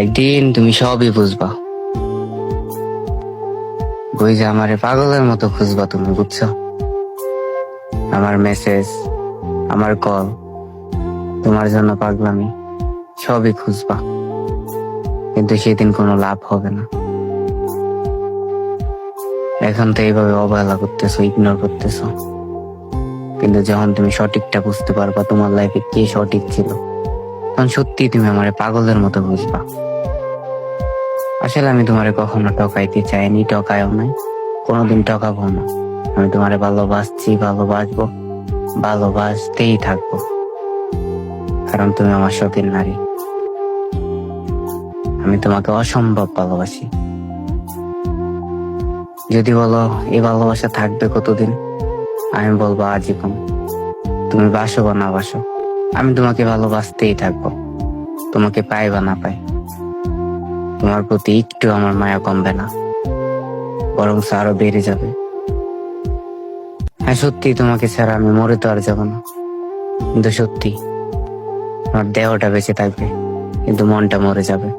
একদিন তুমি সবই বুঝবা। বুঝে আমারে পাগলের মতো খুঁজবা তুমি, বুঝছো? আমার মেসেজ, আমার কল, তোমার জন্য পাগলামি সবই খুঁজবা, কিন্তু সেদিন কোনো লাভ হবে না। এখন তো এইভাবে অবহেলা করতেছো, ইগনোর করতেছো, কিন্তু যখন তুমি সঠিকটা বুঝতে পারবা তোমার লাইফে কে সঠিক ছিল, তখন সত্যি তুমি আমারে পাগলের মতো বুঝবা। আসলে আমি তোমারে কখনো ঠকাইতে চাইনি, ঠকায়ও নাই, কোনোদিন ঠকাবো না। আমি তোমারে ভালোবাসছি, ভালোবাসবো, ভালোবাসতেই থাকবো, কারণ তুমি আমার শখের নারী। আমি তোমাকে অসম্ভব ভালোবাসি। যদি বলো এই ভালোবাসা থাকবে কতদিন, আমি বলবো আজীবন। তুমি বাসো বা না বাসো, আমি তোমাকে ভালোবাসতেই থাকবো, তোমাকে পাই বা না পাই। তোমার প্রতি একটু আমার মায়া কমবে না, বরং আরো বেড়ে যাবে। হ্যাঁ, সত্যি তোমাকে ছাড়া আমি মরে তো আর যাবো না, কিন্তু সত্যি আমার দেহটা বেঁচে থাকবে, কিন্তু মনটা মরে যাবে।